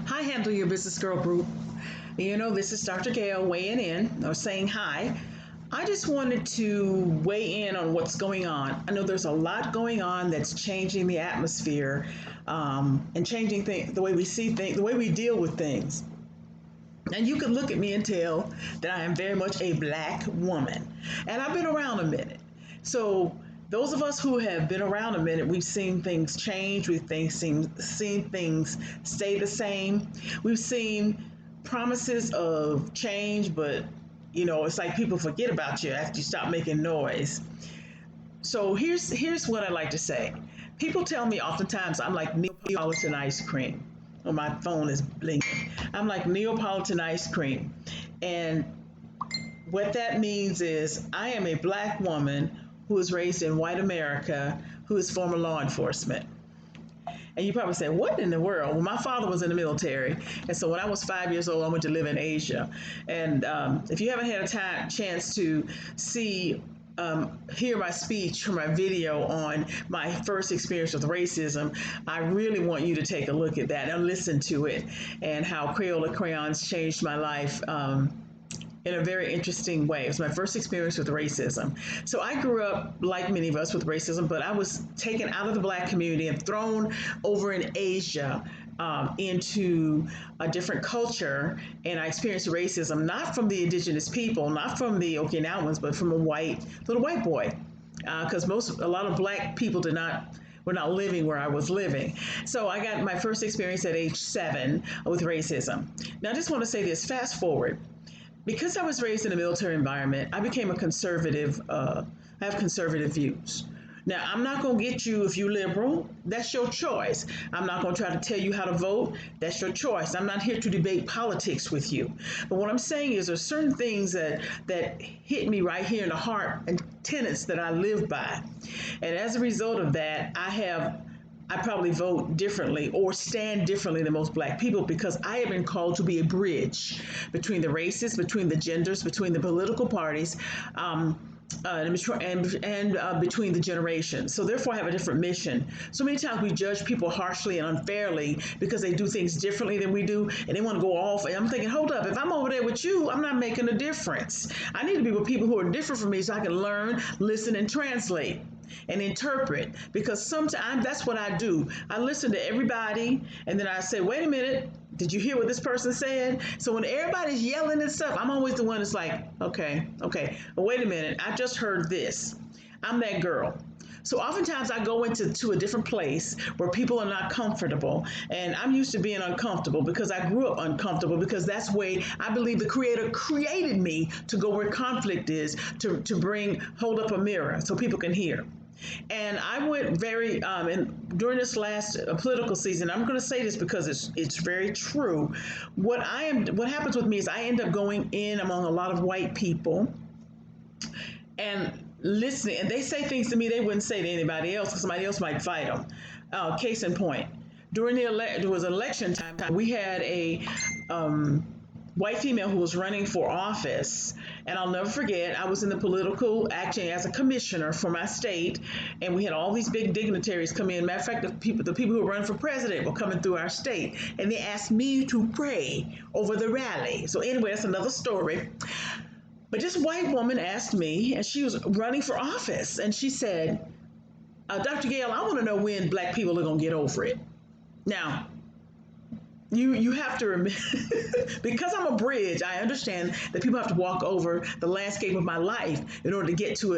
Hi, Handle Your Business Girl Group. This is Dr. Gail weighing in or saying hi. I just wanted to weigh in on what's going on. I know there's a lot going on that's changing the atmosphere and changing the way we see things, the way we deal with things. And you can look at me and tell that I am very much a black woman. And I've been around a minute. So those of us who have been around a minute, we've seen things change. Seen things stay the same. We've seen promises of change, but it's like people forget about you after you stop making noise. So here's what I like to say. People tell me oftentimes I'm like Neapolitan ice cream. Oh, my phone is blinking. I'm like Neapolitan ice cream. And what that means is I am a black woman who was raised in white America, who is former law enforcement. And you probably say, what in the world? Well, my father was in the military. And so when I was 5 years old, I went to live in Asia. And if you haven't had a chance to hear my speech or my video on my first experience with racism, I really want you to take a look at that and listen to it and how Crayola crayons changed my life in a very interesting way. It was my first experience with racism. So I grew up, like many of us, with racism, but I was taken out of the black community and thrown over in Asia into a different culture. And I experienced racism, not from the indigenous people, not from the Okinawans, but from a little white boy. Because a lot of black people were not living where I was living. So I got my first experience at age 7 with racism. Now I just want to say this, fast forward. Because I was raised in a military environment, I became a conservative. I have conservative views. Now, I'm not going to get you if you're liberal. That's your choice. I'm not going to try to tell you how to vote. That's your choice. I'm not here to debate politics with you. But what I'm saying is there's certain things that hit me right here in the heart and tenets that I live by. And as a result of that, I probably vote differently or stand differently than most black people because I have been called to be a bridge between the races, between the genders, between the political parties, and between the generations. So therefore I have a different mission. So many times we judge people harshly and unfairly because they do things differently than we do and they want to go off. And I'm thinking, hold up, if I'm over there with you, I'm not making a difference. I need to be with people who are different from me so I can learn, listen, and translate and interpret, because sometimes that's what I do. I listen to everybody and then I say, wait a minute, did you hear what this person said? So when everybody's yelling and stuff, I'm always the one that's like, okay, but wait a minute, I just heard this. I'm that girl. So oftentimes I go into a different place where people are not comfortable, and I'm used to being uncomfortable because I grew up uncomfortable, because that's the way I believe the Creator created me, to go where conflict is, to hold up a mirror so people can hear. And I went and during this last political season, I'm going to say this because it's very true. What happens with me is I end up going in among a lot of white people and listening, and they say things to me they wouldn't say to anybody else because somebody else might fight them. Case in point, there was election time. We had a white female who was running for office, and I'll never forget, I was in the political action as a commissioner for my state, and we had all these big dignitaries come in. Matter of fact, the people who were running for president were coming through our state, and they asked me to pray over the rally. So anyway, that's another story. But this white woman asked me, and she was running for office, and she said, Dr. Gail, I want to know when black people are going to get over it. Now, you have to remember, because I'm a bridge, I understand that people have to walk over the landscape of my life in order to get to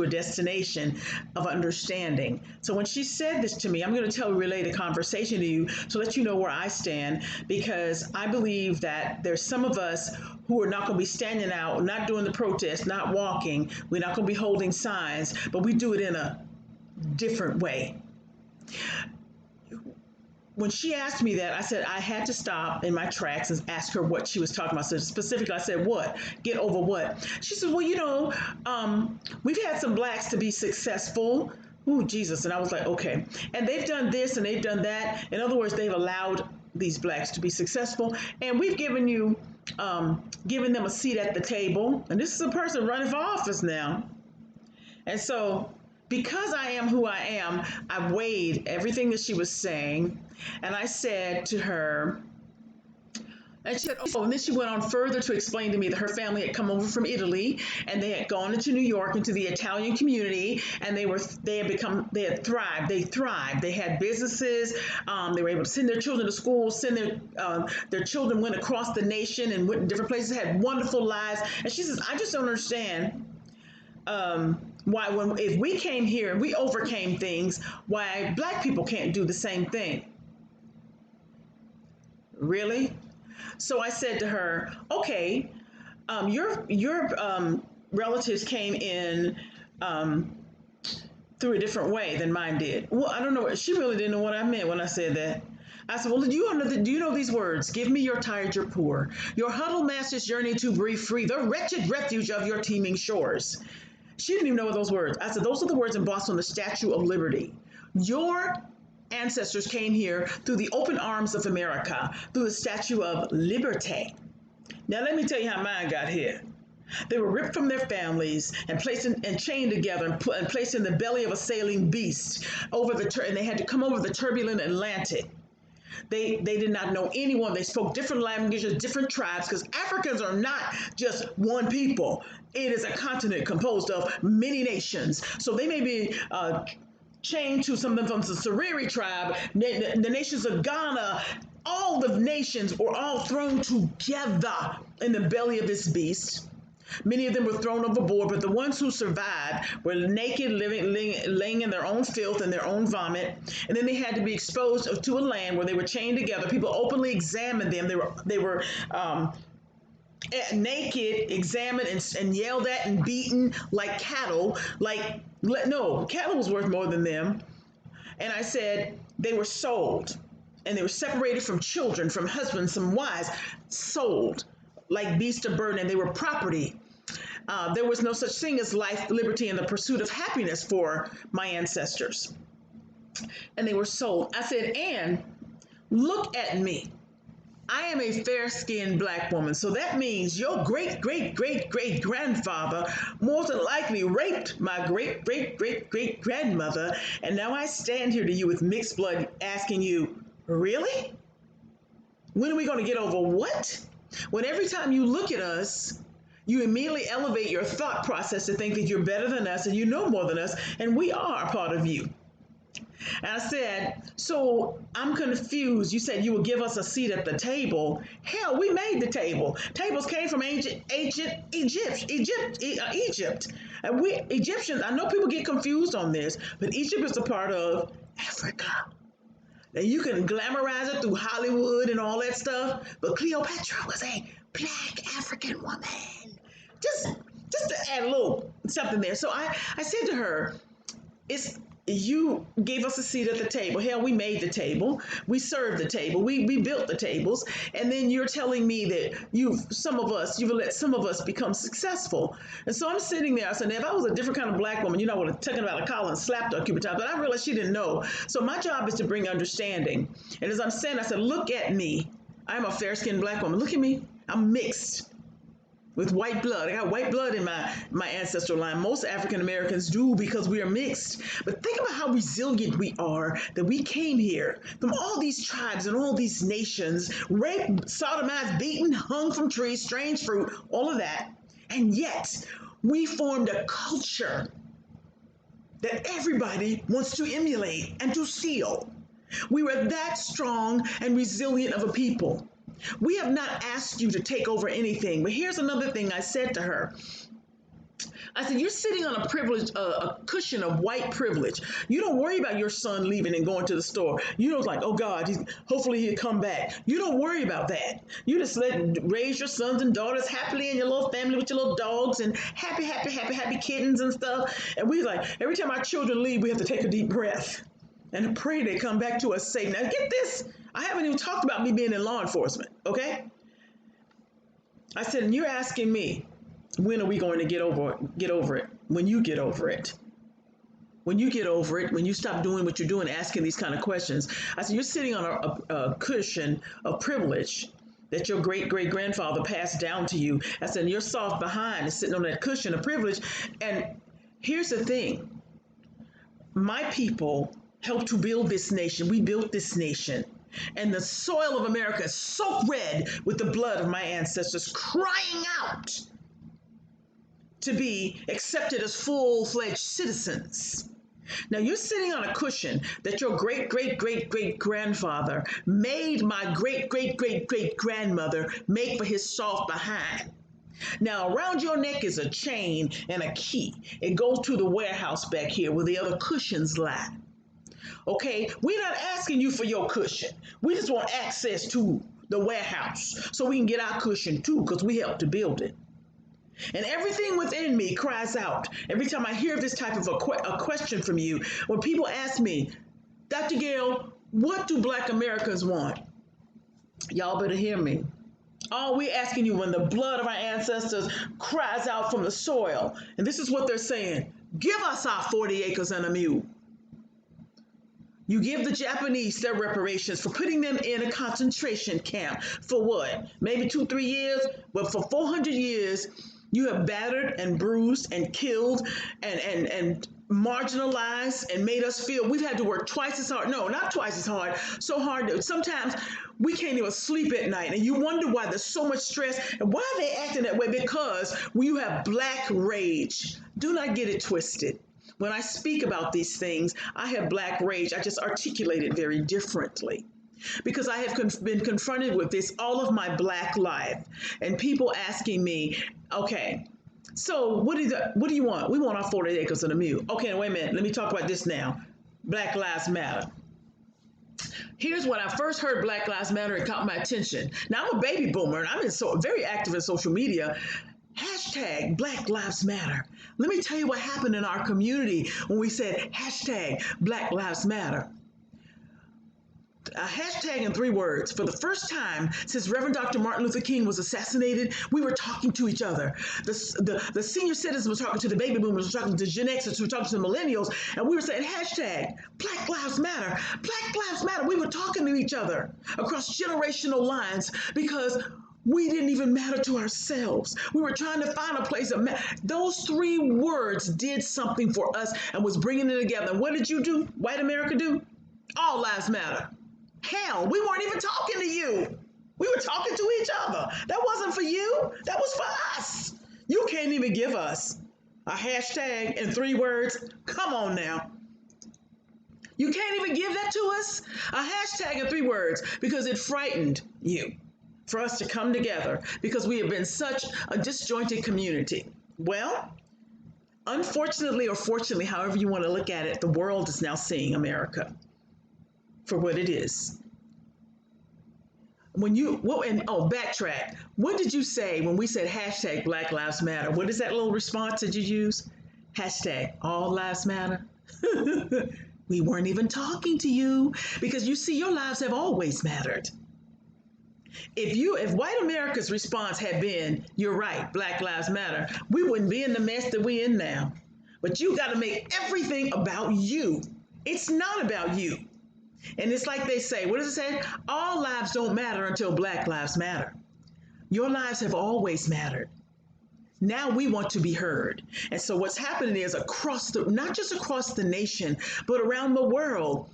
a destination of understanding. So when she said this to me, I'm going to relay the conversation to you to let you know where I stand, because I believe that there's some of us who are not going to be standing out, not doing the protest, not walking. We're not going to be holding signs, but we do it in a different way. When she asked me that, I said I had to stop in my tracks and ask her what she was talking about. So specifically, I said, what? Get over what? She said, well, we've had some blacks to be successful. Ooh, Jesus. And I was like, okay. And they've done this and they've done that. In other words, they've allowed these blacks to be successful. And we've given them a seat at the table. And this is a person running for office now. And so because I am who I am, I weighed everything that she was saying, and I said to her, and she said, oh, and then she went on further to explain to me that her family had come over from Italy and they had gone into New York, into the Italian community, and they had thrived. They thrived. They had businesses. They were able to send their children to school, send their children went across the nation and went to different places, had wonderful lives. And she says, I just don't understand why if we came here and we overcame things, why black people can't do the same thing. Really? So I said to her, okay, your relatives came in um, through a different way than mine did. Well, I don't know. She really didn't know what I meant when I said that. I said, well, do you know these words? Give me your tired, your poor, your huddled masses journey to breathe free, the wretched refuge of your teeming shores. She didn't even know those words. I said, those are the words embossed on the Statue of Liberty. Your ancestors came here through the open arms of America, through the Statue of Liberty. Now, let me tell you how mine got here. They were ripped from their families and and chained together and placed in the belly of a sailing beast and they had to come over the turbulent Atlantic. They did not know anyone. They spoke different languages, different tribes, because Africans are not just one people. It is a continent composed of many nations. So they may be chained to some of them from the Sereri tribe, the nations of Ghana. All the nations were all thrown together in the belly of this beast. Many of them were thrown overboard, but the ones who survived were naked, laying in their own filth and their own vomit. And then they had to be exposed to a land where they were chained together. People openly examined them. They were naked, examined, and yelled at and beaten like cattle. No, cattle was worth more than them. And I said they were sold, and they were separated from children, from husbands, from wives, sold like beasts of burden, and they were property. There was no such thing as life, liberty, and the pursuit of happiness for my ancestors. And they were sold. I said, and look at me. I am a fair-skinned black woman, so that means your great-great-great-great-grandfather more than likely raped my great-great-great-great-grandmother, and now I stand here to you with mixed blood asking you, really? When are we going to get over what? When every time you look at us, you immediately elevate your thought process to think that you're better than us and you know more than us, and we are a part of you. And I said, so I'm confused. You said you would give us a seat at the table. Hell, we made the table. Tables came from ancient Egypt. And we Egyptians, I know people get confused on this, but Egypt is a part of Africa. Now you can glamorize it through Hollywood and all that stuff, but Cleopatra was a black African woman. Just to add a little something there. So I said to her, you gave us a seat at the table. Hell, we made the table. We served the table. We built the tables. And then you're telling me that you've let some of us become successful. And so I'm sitting there. I said, if I was a different kind of black woman, I would have taken her out of collar and slapped her a couple times. But I realized she didn't know. So my job is to bring understanding. And as I'm saying, I said, look at me. I'm a fair-skinned black woman. Look at me. I'm mixed with white blood. I got white blood in my ancestral line. Most African Americans do because we are mixed. But think about how resilient we are, that we came here from all these tribes and all these nations, raped, sodomized, beaten, hung from trees, strange fruit, all of that. And yet we formed a culture that everybody wants to emulate and to steal. We were that strong and resilient of a people. We have not asked you to take over anything. But here's another thing I said to her. I said, you're sitting on a cushion of white privilege. You don't worry about your son leaving and going to the store. You don't like, oh God, hopefully he'll come back. You don't worry about that. You just raise your sons and daughters happily in your little family with your little dogs and happy kittens and stuff. And we like, every time our children leave, we have to take a deep breath and pray they come back to us safe. Now get this. I haven't even talked about me being in law enforcement, okay? I said, and you're asking me, when are we going to get over it? When you get over it. When you get over it, when you stop doing what you're doing, asking these kind of questions. I said, you're sitting on a cushion of privilege that your great-great-grandfather passed down to you. I said, your soft behind is sitting on that cushion of privilege. And here's the thing. My people helped to build this nation. We built this nation. And the soil of America is soaked red with the blood of my ancestors crying out to be accepted as full-fledged citizens. Now you're sitting on a cushion that your great great great great grandfather made my great great great great grandmother make for his soft behind. Now around your neck is a chain and a key. It goes to the warehouse back here where the other cushions lie. Okay, we're not asking you for your cushion. We just want access to the warehouse so we can get our cushion too, because we helped to build it. And everything within me cries out every time I hear this type of a question from you. When people ask me, Dr. Gail, what do Black Americans want? Y'all better hear me. All we're asking you when the blood of our ancestors cries out from the soil, and this is what they're saying, give us our 40 acres and a mule. You give the Japanese their reparations for putting them in a concentration camp. For what? Maybe 2-3 years? But for 400 years, you have battered and bruised and killed and marginalized and made us feel we've had to work twice as hard. No, not twice as hard. So hard that sometimes we can't even sleep at night. And you wonder why there's so much stress. And why are they acting that way? Because you have Black rage. Do not get it twisted. When I speak about these things, I have Black rage. I just articulate it very differently because I have been confronted with this all of my Black life, and people asking me, okay, so what do you want? We want our 40 acres and a mule. Okay, wait a minute. Let me talk about this now. Black Lives Matter. Here's when I first heard Black Lives Matter, it caught my attention. Now I'm a baby boomer and I'm very active in social media. Hashtag Black Lives Matter. Let me tell you what happened in our community when we said hashtag Black Lives Matter. A hashtag in 3 words. For the first time since Reverend Dr. Martin Luther King was assassinated, we were talking to each other. The senior citizens were talking to the baby boomers, were talking to Gen Xers, were talking to the millennials, and we were saying hashtag Black Lives Matter. Black Lives Matter. We were talking to each other across generational lines because we didn't even matter to ourselves. We were trying to find a place of those 3 words did something for us and was bringing it together. And what did you do? White America do? All lives matter. Hell, we weren't even talking to you. We were talking to each other. That wasn't for you. That was for us. You can't even give us a hashtag in 3 words. Come on now. You can't even give that to us? A hashtag in 3 words because it frightened you for us to come together because we have been such a disjointed community. Well, unfortunately or fortunately, however you want to look at it, the world is now seeing America for what it is. Backtrack. What did you say when we said hashtag Black Lives Matter? What is that little response that you use? Hashtag all lives matter. We weren't even talking to you because you see, your lives have always mattered. If white America's response had been, you're right, Black Lives Matter, we wouldn't be in the mess that we're in now. But you got to make everything about you. It's not about you. And it's like they say, what does it say? All lives don't matter until Black Lives Matter. Your lives have always mattered. Now we want to be heard. And so what's happening is not just across the nation, but around the world,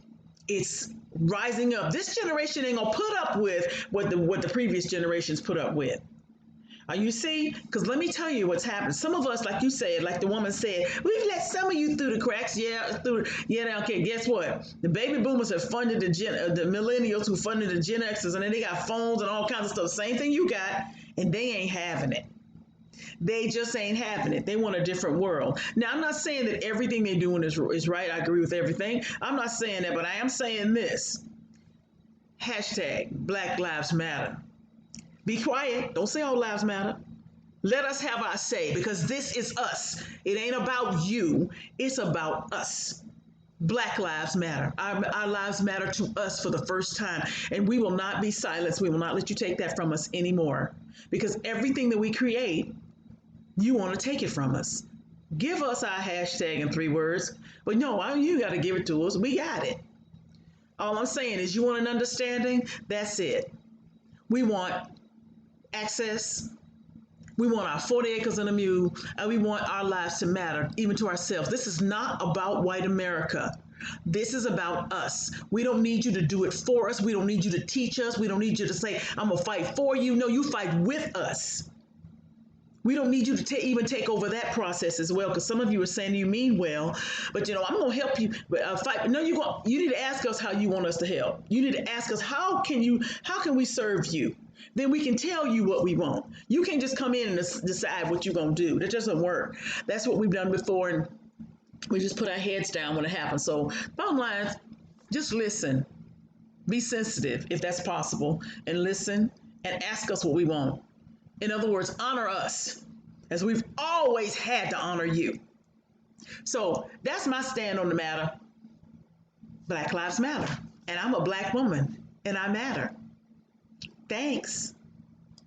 it's rising up. This generation ain't gonna put up with what the previous generations put up with. You see, because let me tell you what's happened. Some of us, like you said, like the woman said, we've let some of you through the cracks. Okay, guess what? The baby boomers have funded the millennials who funded the Gen Xers, and then they got phones and all kinds of stuff. Same thing you got, and they ain't having it. They just ain't having it. They want a different world. Now, I'm not saying that everything they're doing is right. I agree with everything. I'm not saying that, but I am saying this. Hashtag Black Lives Matter. Be quiet. Don't say all lives matter. Let us have our say because this is us. It ain't about you. It's about us. Black Lives Matter. Our lives matter to us for the first time. And we will not be silenced. We will not let you take that from us anymore. Because everything that we create, you want to take it from us. Give us our hashtag in 3 words. But no, you got to give it to us. We got it. All I'm saying is you want an understanding? That's it. We want access. We want our 40 acres and a mule, and we want our lives to matter, even to ourselves. This is not about white America. This is about us. We don't need you to do it for us. We don't need you to teach us. We don't need you to say, I'm going to fight for you. No, you fight with us. We don't need you to even take over that process as well, because some of you are saying you mean well, but I'm going to help you fight. No, you need to ask us how you want us to help. You need to ask us how can we serve you? Then we can tell you what we want. You can't just come in and decide what you're going to do. That doesn't work. That's what we've done before, and we just put our heads down when it happens. So bottom line, just listen. Be sensitive if that's possible, and listen and ask us what we want. In other words, honor us, as we've always had to honor you. So that's my stand on the matter. Black lives matter. And I'm a Black woman, and I matter. Thanks.